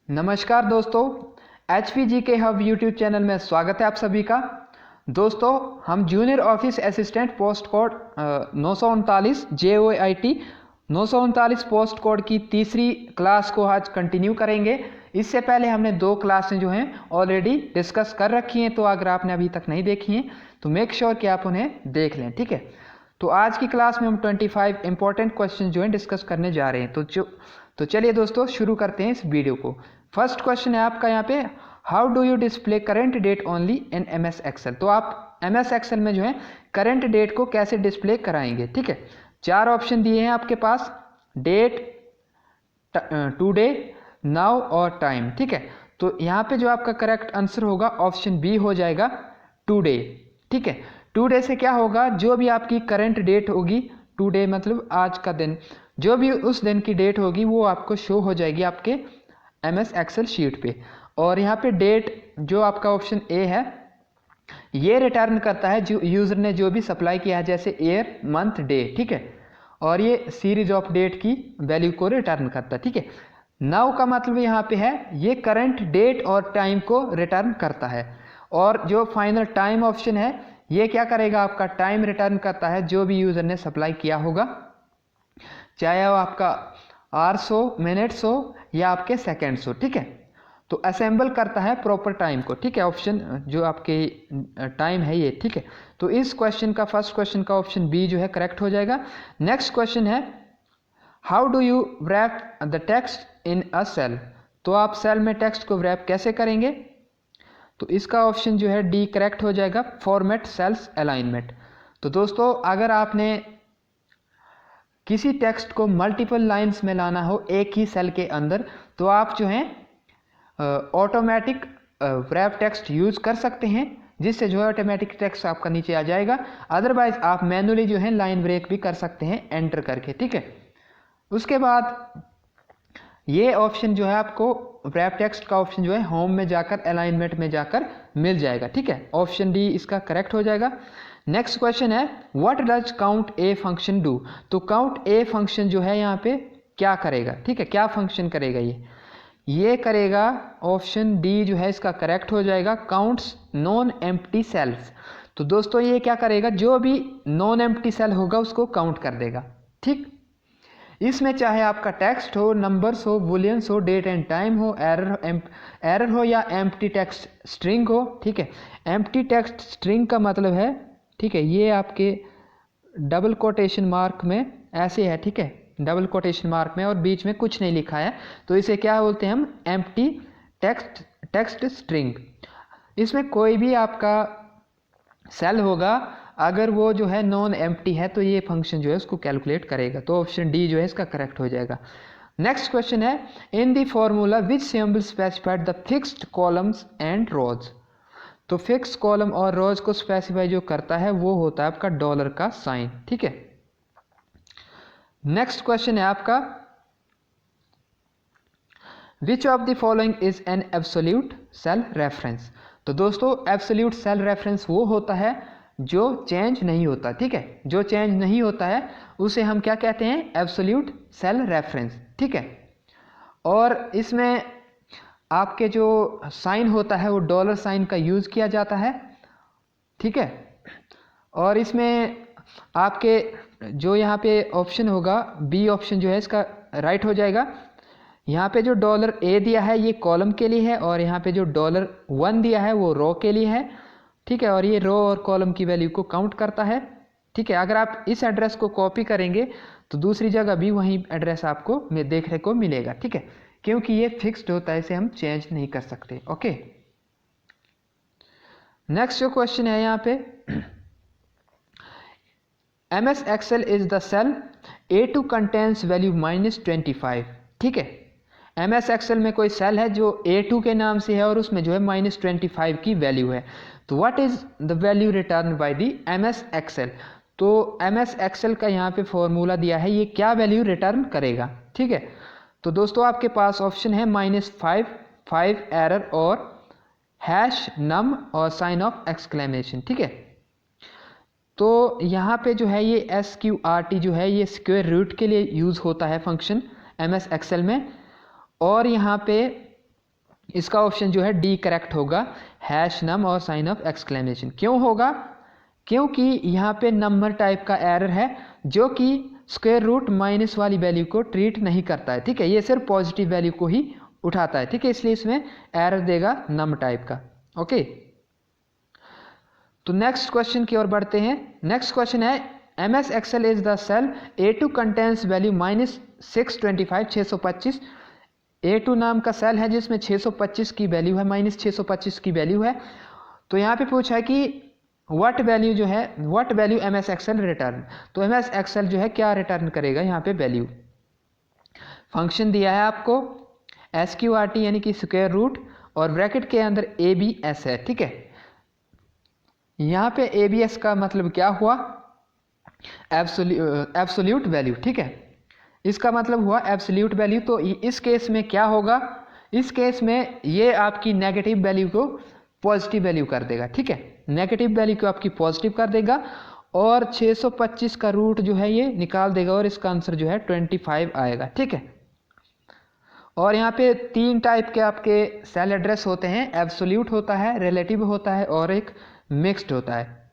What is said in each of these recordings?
नमस्कार दोस्तों, HPG के हब यूट्यूब चैनल में स्वागत है आप सभी का। दोस्तों, हम junior office assistant post code 939 JOIT 939 post code की तीसरी क्लास को आज कंटिन्यू करेंगे। इससे पहले हमने 2 क्लासें जो हैं ऑलरेडी डिस्कस कर रखी हैं, तो अगर आपने अभी तक नहीं देखी हैं तो मेक श्योर कि आप उन्हें देख लें, ठीक है। तो आज की क्लास में हम 25 इंपॉर्टेंट क्वेश्चन जो हैं डिस्कस करने जा रहे हैं। तो चलिए दोस्तों शुरू करते हैं इस वीडियो को। फर्स्ट क्वेश्चन है आपका यहाँ पे, how do you display current date only in MS Excel. तो आप MS एक्सेल में जो है करंट डेट को कैसे डिस्प्ले कराएंगे, ठीक है। 4 ऑप्शन दिए हैं आपके पास, डेट, टुडे, नाउ और टाइम, ठीक है। तो यहाँ पे जो आपका करेक्ट आंसर होगा ऑप्शन बी हो जाएगा, टुडे, ठीक है। टुडे से क्या होगा, जो भी आपकी करंट डेट होगी, टुडे मतलब आज का दिन, जो भी उस दिन की डेट होगी वो आपको शो हो जाएगी आपके MS एक्सेल शीट पे। और यहाँ पे डेट जो आपका ऑप्शन ए है ये रिटर्न करता है जो यूज़र ने जो भी सप्लाई किया है, जैसे ईयर, मंथ, डे, ठीक है। और ये सीरीज ऑफ डेट की वैल्यू को रिटर्न करता है, ठीक है। नाउ का मतलब यहाँ पे है ये करंट डेट और टाइम को रिटर्न करता है। और जो फाइनल टाइम ऑप्शन है ये क्या करेगा, आपका टाइम रिटर्न करता है जो भी यूज़र ने सप्लाई किया होगा, चाहे वो आपका आवर्स हो, मिनट्स हो या आपके सेकेंड्स हो, ठीक है। तो असेंबल करता है प्रॉपर टाइम को, ठीक है। ऑप्शन जो आपके टाइम है ये, ठीक है। तो इस क्वेश्चन का, फर्स्ट क्वेश्चन का ऑप्शन बी जो है करेक्ट हो जाएगा। नेक्स्ट क्वेश्चन है, how do you wrap the text in a cell. तो आप सेल में टेक्स्ट को रैप कैसे करेंगे, तो इसका ऑप्शन जो है डी करेक्ट हो जाएगा, फॉर्मेट सेल्स अलाइनमेंट। तो दोस्तों, अगर आपने किसी टेक्स्ट को मल्टीपल लाइंस में लाना हो एक ही सेल के अंदर, तो आप जो हैं ऑटोमेटिक रैप टेक्स्ट यूज़ कर सकते हैं, जिससे जो है ऑटोमेटिक टेक्स्ट आपका नीचे आ जाएगा। अदरवाइज आप मैनुअली जो है लाइन ब्रेक भी कर सकते हैं एंटर करके, ठीक है। उसके बाद ये ऑप्शन जो है आपको रैप टेक्स्ट का ऑप्शन जो है होम में जाकर अलाइनमेंट में जाकर मिल जाएगा, ठीक है। ऑप्शन डी इसका करेक्ट हो जाएगा। नेक्स्ट क्वेश्चन है, what does count a function do. तो काउंट ए फंक्शन जो है यहाँ पे क्या करेगा, ठीक है, क्या फंक्शन करेगा ये करेगा, ऑप्शन डी जो है इसका करेक्ट हो जाएगा, काउंट्स नॉन एम्प्टी सेल्स। तो दोस्तों ये क्या करेगा, जो भी नॉन एम्प्टी सेल होगा उसको काउंट कर देगा, ठीक। इसमें चाहे आपका टेक्स्ट हो, नंबर्स हो, बुलियंस हो, डेट एंड टाइम हो, एरर हो या एम्प्टी टेक्स्ट स्ट्रिंग हो, ठीक है। एम्प्टी टेक्स्ट स्ट्रिंग का मतलब है, ठीक है, ये आपके डबल कोटेशन मार्क में ऐसे है, ठीक है, डबल कोटेशन मार्क में और बीच में कुछ नहीं लिखा है, तो इसे क्या बोलते हैं हम, एम्प्टी टेक्स्ट स्ट्रिंग। इसमें कोई भी आपका सेल होगा, अगर वो जो है नॉन एम्प्टी है तो ये फंक्शन जो है उसको कैलकुलेट करेगा। तो ऑप्शन डी जो है इसका करेक्ट हो जाएगा। नेक्स्ट क्वेश्चन है, in the formula which symbol specified the fixed columns and rows. तो फिक्स कॉलम और रोज को स्पेसिफाई जो करता है वो होता है आपका डॉलर का साइन, ठीक है। नेक्स्ट क्वेश्चन है आपका, which of the following is an absolute cell reference. तो दोस्तों एब्सोल्यूट सेल रेफरेंस वो होता है जो चेंज नहीं होता, ठीक है। जो चेंज नहीं होता है उसे हम क्या कहते हैं, एब्सोल्यूट सेल रेफरेंस, ठीक है। और इसमें आपके जो साइन होता है वो डॉलर साइन का यूज़ किया जाता है, ठीक है। और इसमें आपके जो यहाँ पे ऑप्शन होगा, बी ऑप्शन जो है इसका राइट हो जाएगा। यहाँ पे जो डॉलर ए दिया है ये कॉलम के लिए है, और यहाँ पे जो $1 दिया है वो रो के लिए है, ठीक है। और ये रो और कॉलम की वैल्यू को काउंट करता है, ठीक है। अगर आप इस एड्रेस को कॉपी करेंगे तो दूसरी जगह भी वही एड्रेस आपको देखने को मिलेगा, ठीक है, क्योंकि ये फिक्स्ड होता है, इसे हम चेंज नहीं कर सकते, ओके। नेक्स्ट जो क्वेश्चन है यहाँ पे, MS Excel is the cell A2 contains value -25, ठीक है। MS एक्सेल में कोई सेल है जो A2 के नाम से है और उसमें जो है -25 की वैल्यू है। तो what is the value return by the MS Excel. तो MS एक्सेल का यहाँ पे फॉर्मूला दिया है, ये क्या वैल्यू रिटर्न करेगा, ठीक है। तो दोस्तों आपके पास ऑप्शन है -5 एरर और #num और साइन ऑफ एक्सक्लेमेशन, ठीक है। तो यहाँ पे जो है ये SQRT जो है ये स्क्वायर रूट के लिए यूज़ होता है फंक्शन MS एक्सेल में। और यहाँ पे इसका ऑप्शन जो है डी करेक्ट होगा, हैश नम और साइन ऑफ एक्सक्लेमेशन। क्यों होगा? क्योंकि यहाँ पे नंबर टाइप का एरर है जो कि स्क्वायर रूट माइनस वाली वैल्यू को ट्रीट नहीं करता है, ठीक है, ये सिर्फ पॉजिटिव वैल्यू को ही उठाता है, ठीक है, इसलिए इसमें एरर देगा नम टाइप का। ओके, तो नेक्स्ट क्वेश्चन की ओर बढ़ते हैं। नेक्स्ट क्वेश्चन है MS Excel is the cell A2 contains value -625 625। A2 नाम का सेल है जिसमें 625 की वैल्यू है, -625 की वैल्यू है। तो यहाँ पे पूछा है कि व्हाट वैल्यू जो है, what value MS Excel return. तो MS Excel जो है क्या रिटर्न करेगा यहाँ पे वैल्यू। फंक्शन दिया है आपको SQRT यानी कि स्क्वायर रूट, और ब्रैकेट के अंदर ABS है, ठीक है। यहाँ पे ABS का मतलब क्या हुआ? एब्सोल्यूट वैल्यू, ठीक है, इसका मतलब हुआ एब्सोल्यूट वैल्यू। तो इस केस में क्या होगा? इस केस में ये आपकी नेगेटिव वैल्यू को पॉजिटिव वैल्यू कर देगा, ठीक है, नेगेटिव वैल्यू को आपकी पॉजिटिव कर देगा और 625 का रूट जो है ये निकाल देगा और इसका आंसर जो है 25 आएगा, ठीक है। और यहाँ पे 3 टाइप के आपके सेल एड्रेस होते हैं, एब्सोल्यूट होता है, रिलेटिव होता है और एक मिक्स्ड होता है।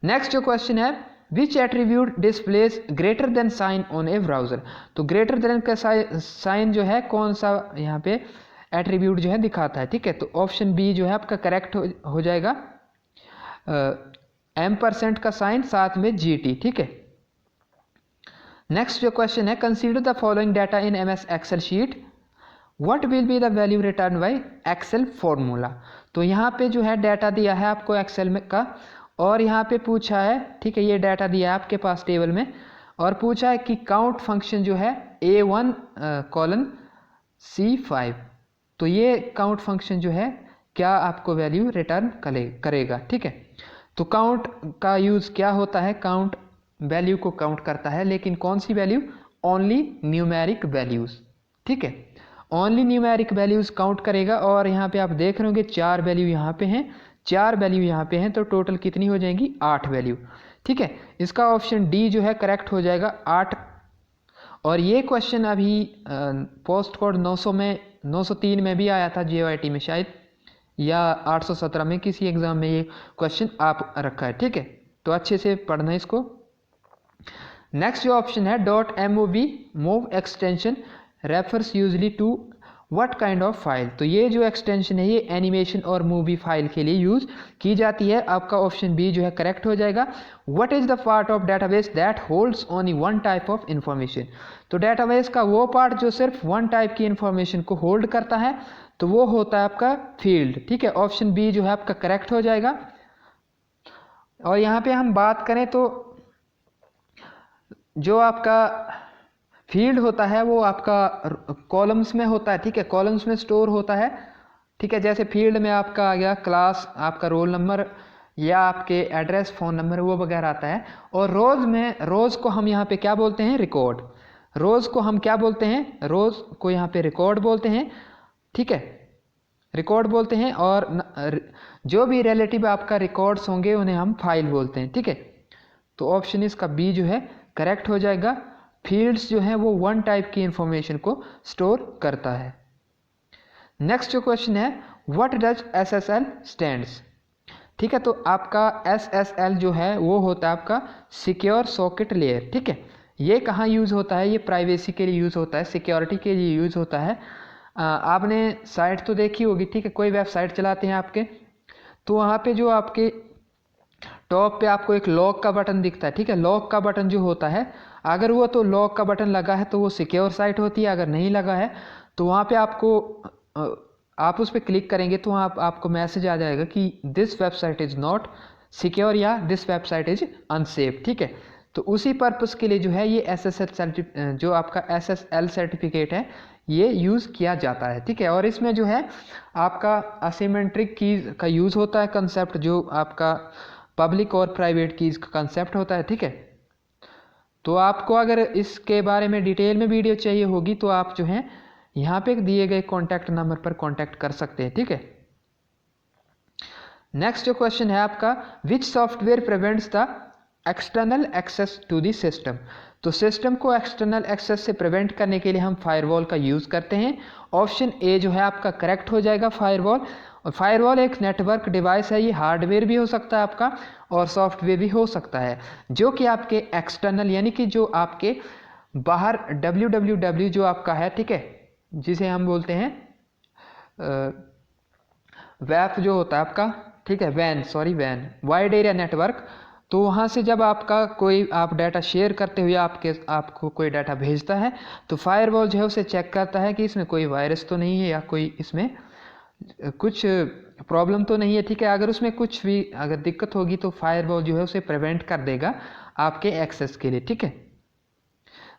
नेक्स्ट जो क्वेश्चन है, which attribute displays greater than sign on a browser. तो ग्रेटर देन का साइन जो है कौन सा यहाँ पे एट्रीब्यूट जो है दिखाता है, ठीक है। तो ऑप्शन बी जो है आपका करेक्ट हो जाएगा, M% का साइन साथ में GT, ठीक है। नेक्स्ट जो क्वेश्चन है, consider the following data in MS Excel sheet, what will be the value return by Excel formula. तो यहाँ पे जो है डाटा दिया है आपको एक्सेल में का, और यहाँ पे पूछा है, ठीक है, ये डाटा दिया है आपके पास टेबल में, और पूछा है कि काउंट फंक्शन जो है A1 कॉलन C5। तो ये काउंट फंक्शन जो है क्या आपको वैल्यू रिटर्न करेगा, ठीक है। तो काउंट का यूज़ क्या होता है? काउंट वैल्यू को काउंट करता है, लेकिन कौन सी वैल्यू? ओनली न्यूमेरिक वैल्यूज़, ठीक है, ओनली न्यूमेरिक वैल्यूज़ काउंट करेगा। और यहाँ पे आप देख रहे होंगे 4 वैल्यू यहाँ पे हैं, 4 वैल्यू यहाँ पे हैं, तो टोटल कितनी हो जाएंगी? 8 वैल्यू, ठीक है। इसका ऑप्शन डी जो है करेक्ट हो जाएगा, 8। और ये क्वेश्चन अभी पोस्ट कोड 900 में 903 में भी आया था JOIT में शायद, या 817 में, किसी एग्जाम में ये क्वेश्चन आप रखा है, ठीक है। तो अच्छे से पढ़ना इसको। नेक्स्ट जो ऑप्शन है .mov mov extension refers usually to what kind of file. तो ये जो एक्सटेंशन है ये एनिमेशन और मूवी फाइल के लिए यूज की जाती है। आपका ऑप्शन बी जो है करेक्ट हो जाएगा। What is the part of database that holds only one type of information. तो डेटाबेस का वो पार्ट जो सिर्फ वन टाइप की इंफॉर्मेशन को होल्ड करता है, तो वो होता है आपका फील्ड, ठीक है। ऑप्शन बी जो है आपका करेक्ट हो जाएगा। और यहाँ पे हम बात करें तो जो आपका फील्ड होता है वो आपका कॉलम्स में होता है, ठीक है, कॉलम्स में स्टोर होता है, ठीक है। जैसे फील्ड में आपका आ गया क्लास, आपका रोल नंबर या आपके एड्रेस, फ़ोन नंबर वो वगैरह आता है। और रोज़ में, रोज़ को हम यहाँ पे क्या बोलते हैं? रिकॉर्ड। रोज़ को हम क्या बोलते हैं? रोज़ को यहाँ पे रिकॉर्ड बोलते हैं, ठीक है, रिकॉर्ड बोलते हैं। और जो भी रिलेटिव आपका रिकॉर्ड्स होंगे उन्हें हम फाइल बोलते हैं, ठीक है। तो ऑप्शन इसका बी जो है करेक्ट हो जाएगा। फील्ड्स जो हैं वो वन टाइप की इंफॉर्मेशन को स्टोर करता है। नेक्स्ट जो क्वेश्चन है, व्हाट डज SSL स्टैंड्स, ठीक है। तो आपका SSL जो है वो होता है आपका सिक्योर सॉकेट लेयर, ठीक है। ये कहाँ यूज़ होता है? ये प्राइवेसी के लिए यूज़ होता है, सिक्योरिटी के लिए यूज़ होता है। आपने साइट तो देखी होगी, ठीक है, कोई वेबसाइट चलाते हैं आपके, तो वहाँ पे जो आपके टॉप पे आपको एक लॉक का बटन दिखता है, ठीक है। लॉक का बटन जो होता है, अगर वो तो लॉक का बटन लगा है तो वो सिक्योर साइट होती है, अगर नहीं लगा है तो वहाँ पे आपको आप उस पर क्लिक करेंगे तो वहाँ आपको मैसेज आ जाएगा कि this website is not secure या दिस वेबसाइट इज़ अनसेफ, ठीक है। तो उसी पर्पज़ के लिए जो है ये जो आपका SSL सर्टिफिकेट है ये यूज़ किया जाता है, ठीक है। और इसमें जो है आपका असिमेट्रिक कीज़ का यूज़ होता है, कंसेप्ट जो आपका पब्लिक और प्राइवेट कीज़ का कंसेप्ट होता है, ठीक है। तो आपको अगर इसके बारे में डिटेल में वीडियो चाहिए होगी तो आप जो है यहाँ पे दिए गए कॉन्टैक्ट नंबर पर कॉन्टैक्ट कर सकते हैं, ठीक है। नेक्स्ट जो क्वेश्चन है आपका, which software prevents the external access to the system. तो सिस्टम को एक्सटर्नल एक्सेस से प्रिवेंट करने के लिए हम फायरवॉल का यूज़ करते हैं। ऑप्शन ए जो है आपका करेक्ट हो जाएगा, फायरवॉल। और फायरवॉल एक नेटवर्क डिवाइस है, ये हार्डवेयर भी हो सकता है आपका और सॉफ्टवेयर भी हो सकता है, जो कि आपके एक्सटर्नल यानी कि जो आपके बाहर www जो आपका है, ठीक है, जिसे हम बोलते हैं वैप जो होता है आपका, ठीक है, वैन वाइड एरिया नेटवर्क। तो वहाँ से जब आपका कोई आप डाटा शेयर करते हुए आपको कोई डाटा भेजता है तो फायरवॉल जो है उसे चेक करता है कि इसमें कोई वायरस तो नहीं है या कोई इसमें कुछ प्रॉब्लम तो नहीं है, ठीक है। अगर उसमें कुछ भी अगर दिक्कत होगी तो फायरवॉल जो है उसे प्रिवेंट कर देगा आपके एक्सेस के लिए, ठीक है।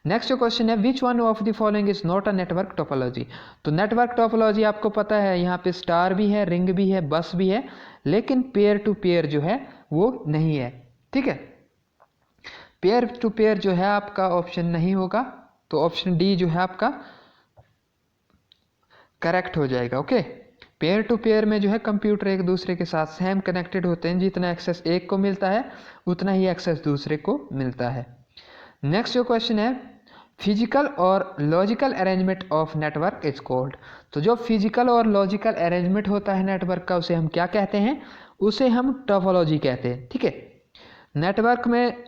नेक्स्ट जो क्वेश्चन है, which one of the following is not a network topology. तो नेटवर्क टोपोलॉजी आपको पता है, यहाँ पे स्टार भी है, रिंग भी है, बस भी है, लेकिन पेयर टू पेयर जो है वो नहीं है, ठीक है। पेयर टू पेयर जो है आपका ऑप्शन नहीं होगा, तो ऑप्शन डी जो है आपका करेक्ट हो जाएगा। ओके, पेयर टू पेयर में जो है कंप्यूटर एक दूसरे के साथ सेम कनेक्टेड होते हैं, जितना एक्सेस एक को मिलता है उतना ही एक्सेस दूसरे को मिलता है। नेक्स्ट जो क्वेश्चन है, फिजिकल और logical arrangement of network is called. तो जो फिजिकल और लॉजिकल अरेंजमेंट होता है नेटवर्क का उसे हम क्या कहते हैं, उसे हम टोपोलॉजी कहते हैं, ठीक है। नेटवर्क में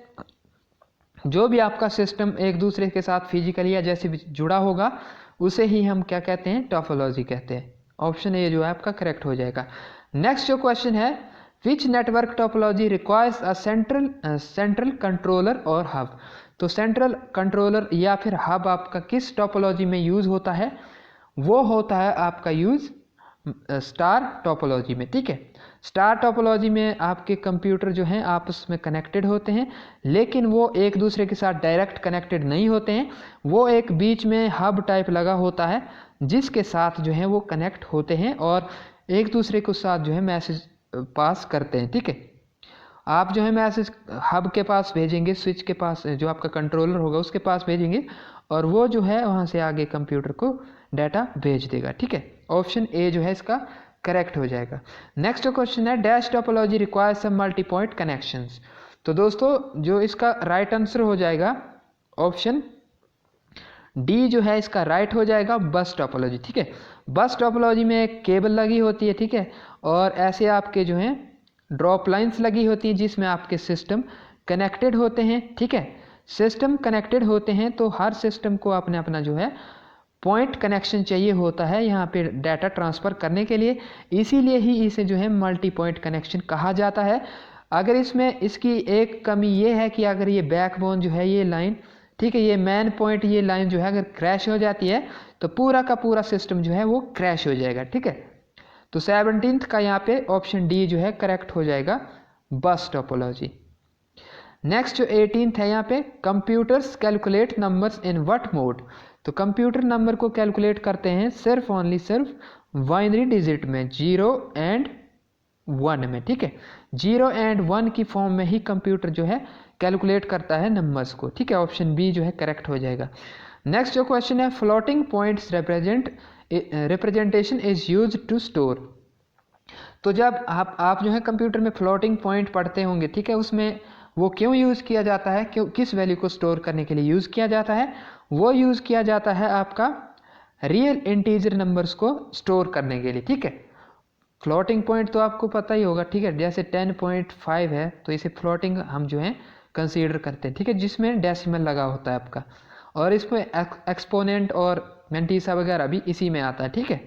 जो भी आपका सिस्टम एक दूसरे के साथ फिजिकली या जैसे भी जुड़ा होगा उसे ही हम क्या कहते हैं, टोपोलॉजी कहते हैं। ऑप्शन ए जो है आपका करेक्ट हो जाएगा। नेक्स्ट जो क्वेश्चन है, which network topology requires a central controller और हब। तो सेंट्रल कंट्रोलर या फिर हब आपका किस टोपोलॉजी में यूज़ होता है, वो होता है आपका यूज़ स्टार टोपोलॉजी में, ठीक है। स्टार टोपोलॉजी में आपके कंप्यूटर जो हैं आपस में कनेक्टेड होते हैं, लेकिन वो एक दूसरे के साथ डायरेक्ट कनेक्टेड नहीं होते हैं, वो एक बीच में हब टाइप लगा होता है जिसके साथ जो है वो कनेक्ट होते हैं और एक दूसरे के साथ जो है मैसेज पास करते हैं, ठीक है। आप जो है मैसेज हब के पास भेजेंगे, स्विच के पास जो आपका कंट्रोलर होगा उसके पास भेजेंगे और वो जो है वहाँ से आगे कंप्यूटर को डाटा भेज देगा, ठीक है। ऑप्शन ए जो है इसका करेक्ट हो जाएगा। नेक्स्ट जो क्वेश्चन है, डैश टोपोलॉजी रिक्वायर्स सम मल्टी पॉइंट कनेक्शंस। तो दोस्तों जो इसका राइट आंसर हो जाएगा ऑप्शन डी जो है इसका राइट हो जाएगा, बस टोपोलॉजी, ठीक है। बस टोपोलॉजी में एक केबल लगी होती है, ठीक है, और ऐसे आपके जो हैं ड्रॉप लाइंस लगी होती हैं जिसमें आपके सिस्टम कनेक्टेड होते हैं, ठीक है। सिस्टम कनेक्टेड होते हैं तो हर सिस्टम को अपने अपना जो है पॉइंट कनेक्शन चाहिए होता है यहाँ पे डाटा ट्रांसफ़र करने के लिए, इसीलिए ही इसे जो है मल्टी पॉइंट कनेक्शन कहा जाता है। अगर इसमें इसकी एक कमी ये है कि अगर ये बैकबोन जो है ये लाइन, ठीक है, ये मेन पॉइंट ये लाइन जो है अगर क्रैश हो जाती है तो पूरा का पूरा सिस्टम जो है वो क्रैश हो जाएगा, ठीक है। तो 17th का यहाँ पे ऑप्शन डी जो है करेक्ट हो जाएगा, बस टोपोलॉजी। नेक्स्ट जो 18th है यहाँ पे, computers calculate numbers in what mode. तो कंप्यूटर नंबर को कैलकुलेट करते हैं सिर्फ सिर्फ बाइनरी डिजिट में, 0 एंड 1 में, ठीक है। 0 एंड 1 की फॉर्म में ही कंप्यूटर जो है कैलकुलेट करता है नंबर्स को, ठीक है। ऑप्शन बी जो है करेक्ट हो जाएगा। नेक्स्ट जो क्वेश्चन है, floating points representation is use to store. तो जब आप जो है कंप्यूटर में फ्लोटिंग पॉइंट पढ़ते होंगे, ठीक है, उसमें वो क्यों यूज़ किया जाता है, क्यों किस वैल्यू को स्टोर करने के लिए यूज़ किया जाता है, वो यूज़ किया जाता है आपका रियल इंटीजर नंबर्स को स्टोर करने के लिए, ठीक है। फ्लोटिंग पॉइंट तो आपको पता ही होगा, ठीक है, जैसे 10.5 है तो इसे फ्लोटिंग हम जो है कंसीडर करते हैं, ठीक है, जिसमें डेसिमल लगा होता है आपका, और इसमें एक्सपोनेंट और मेंटीसा वगैरह भी इसी में आता है, ठीक है।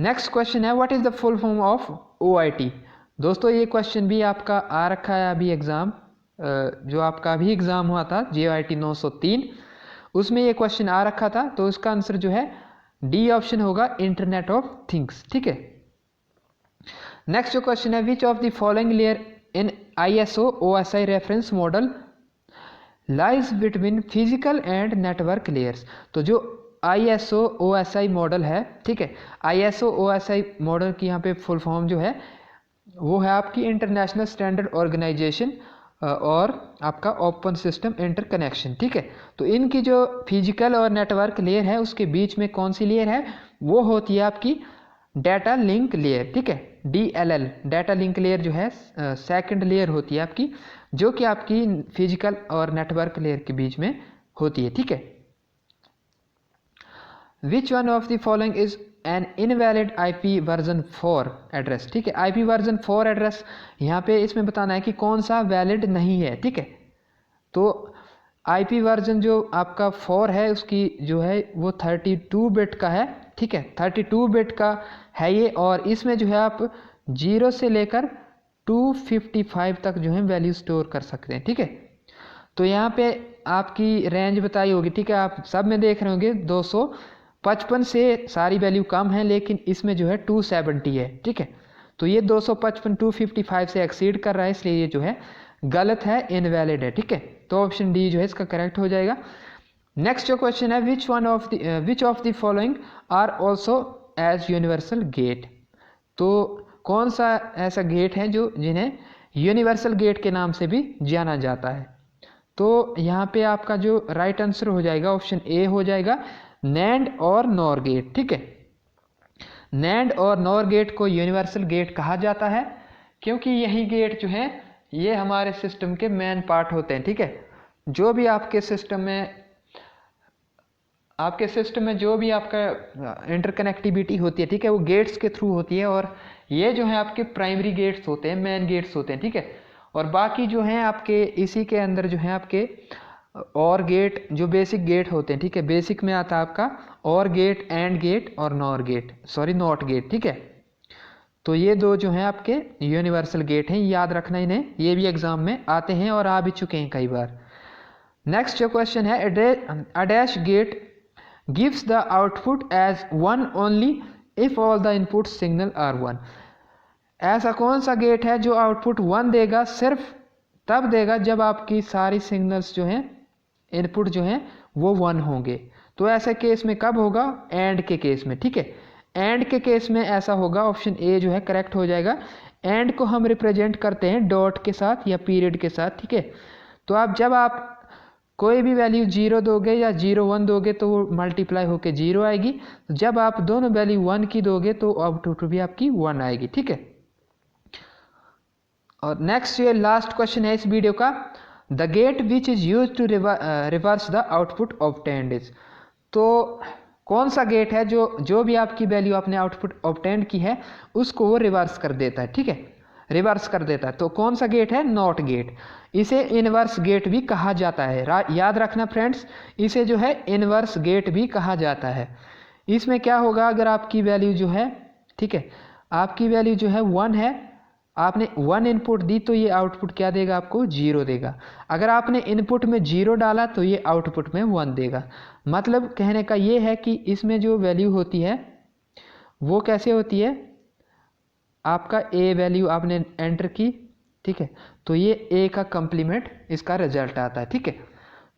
नेक्स्ट क्वेश्चन है, what is the full form of OIT। दोस्तों ये क्वेश्चन भी आपका आ रखा है अभी एग्ज़ाम, जो आपका अभी एग्ज़ाम हुआ था JIT 903, उसमें ये क्वेश्चन आ रखा था, तो उसका आंसर जो है डी ऑप्शन होगा, इंटरनेट ऑफ थिंग्स, ठीक है। नेक्स्ट जो क्वेश्चन है, which of the following layer in ISO OSI reference model lies between physical and network layers. तो जो ISO OSI मॉडल है, ठीक है, ISO OSI मॉडल की यहाँ पे फुल फॉर्म जो है वो है आपकी इंटरनेशनल स्टैंडर्ड ऑर्गेनाइजेशन और आपका ओपन सिस्टम इंटरकनेक्शन, ठीक है। तो इनकी जो फिजिकल और नेटवर्क लेयर है उसके बीच में कौन सी लेयर है, वो होती है आपकी डाटा लिंक लेयर, ठीक है। DLL डाटा लिंक लेयर जो है सेकंड लेयर होती है आपकी, जो कि आपकी फिजिकल और नेटवर्क लेयर के बीच में होती है, ठीक है। Which one of the following is N invalid IP version 4 address, ठीक है। IP वर्जन 4 एड्रेस यहाँ पे इसमें बताना है कि कौन सा वैलिड नहीं है, ठीक है। तो IP वर्जन जो आपका 4 है उसकी जो है वो 32 बिट का है, ठीक है। 32 बिट का है ये, और इसमें जो है आप 0 से लेकर 255 तक जो है वैल्यू स्टोर कर सकते हैं, ठीक है। तो यहाँ पे आपकी रेंज बताई होगी, ठीक है। आप सब में देख रहे होंगे 255 से सारी वैल्यू कम है, लेकिन इसमें जो है 270 है, ठीक है। तो ये 255 255 से एक्सीड कर रहा है, इसलिए ये जो है गलत है, इनवैलिड है, ठीक है। तो ऑप्शन डी जो है इसका करेक्ट हो जाएगा। नेक्स्ट जो क्वेश्चन है, which of the following are also as universal gate. तो कौन सा ऐसा गेट है जो जिन्हें यूनिवर्सल गेट के नाम से भी जाना जाता है। तो यहाँ पे आपका जो राइट आंसर हो जाएगा ऑप्शन ए हो जाएगा, नैंड और नॉर गेट, ठीक है। नैंड और नॉर गेट को यूनिवर्सल गेट कहा जाता है, क्योंकि यही गेट जो है ये हमारे सिस्टम के मेन पार्ट होते हैं, ठीक है। जो भी आपके सिस्टम में जो भी आपका इंटरकनेक्टिविटी होती है, ठीक है, वो गेट्स के थ्रू होती है, और ये जो है आपके प्राइमरी गेट्स होते हैं, मेन गेट्स होते हैं, ठीक है। और बाकी जो हैं आपके इसी के अंदर जो है आपके और गेट जो बेसिक गेट होते हैं, ठीक है। बेसिक में आता है आपका और गेट, एंड गेट और नॉट गेट, ठीक है। तो ये दो जो हैं आपके यूनिवर्सल गेट हैं, याद रखना इन्हें, ये भी एग्जाम में आते हैं और आ भी चुके हैं कई बार। नेक्स्ट जो क्वेश्चन है, a dash gate gives the output as 1 only if all the input signal are 1। ऐसा कौन सा गेट है जो आउटपुट 1 देगा, सिर्फ तब देगा जब आपकी सारी सिग्नल्स जो हैं इनपुट जो हैं वो 1 होंगे। तो ऐसे केस में कब होगा, एंड के केस में, ठीक है। एंड के केस में ऐसा होगा, ऑप्शन ए जो है करेक्ट हो जाएगा। एंड को हम रिप्रेजेंट करते हैं डॉट के साथ या पीरियड के साथ, ठीक है। तो आप जब आप कोई भी वैल्यू 0 दोगे या 0 1 दोगे तो वो मल्टीप्लाई होके 0 आएगी। तो जब आप दोनों वैल्यू 1 की दोगे तो आउटपुट भी आपकी 1 आएगी, ठीक है। और नेक्स्ट ये लास्ट क्वेश्चन है इस वीडियो का, the gate which is use to reverse the output obtained is. तो कौन सा गेट है जो भी आपकी वैल्यू आपने आउटपुट ऑब्टेन्ड की है उसको वो रिवर्स कर देता है, ठीक है, रिवर्स कर देता है। तो कौन सा गेट है, नॉट गेट। इसे इनवर्स गेट भी कहा जाता है, याद रखना फ्रेंड्स, इसे जो है इनवर्स गेट भी कहा जाता है। इसमें क्या होगा, अगर आपकी वैल्यू जो है, ठीक है, आपकी वैल्यू जो है 1 है, आपने 1 इनपुट दी तो ये आउटपुट क्या देगा, आपको 0 देगा। अगर आपने इनपुट में 0 डाला तो ये आउटपुट में 1 देगा। मतलब कहने का ये है कि इसमें जो वैल्यू होती है वो कैसे होती है, आपका ए वैल्यू आपने एंटर की, ठीक है, तो ये ए का कम्प्लीमेंट इसका रिजल्ट आता है, ठीक है।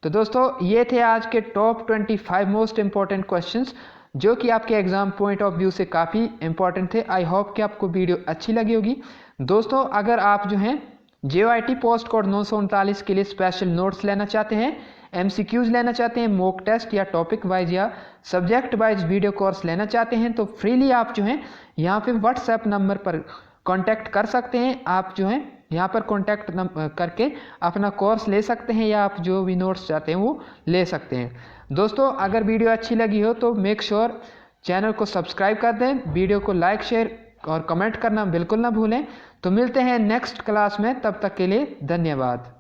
तो दोस्तों ये थे आज के टॉप 25 मोस्ट इंपॉर्टेंट क्वेश्चंस जो कि आपके एग्जाम पॉइंट ऑफ व्यू से काफ़ी इंपॉर्टेंट थे। आई होप कि आपको वीडियो अच्छी लगी होगी। दोस्तों अगर आप जो हैं JOIT पोस्ट कोड 939 के लिए स्पेशल नोट्स लेना चाहते हैं, MCQs लेना चाहते हैं, मॉक टेस्ट या टॉपिक वाइज या सब्जेक्ट वाइज वीडियो कोर्स लेना चाहते हैं, तो फ्रीली आप जो हैं यहाँ पे व्हाट्सएप नंबर पर कांटेक्ट कर सकते हैं। आप जो हैं यहाँ पर कांटेक्ट करके अपना कोर्स ले सकते हैं, या आप जो भी नोट्स चाहते हैं वो ले सकते हैं। दोस्तों अगर वीडियो अच्छी लगी हो तो मेक श्योर चैनल को सब्सक्राइब कर दें, वीडियो को लाइक शेयर और कमेंट करना बिल्कुल ना भूलें। तो मिलते हैं नेक्स्ट क्लास में, तब तक के लिए धन्यवाद।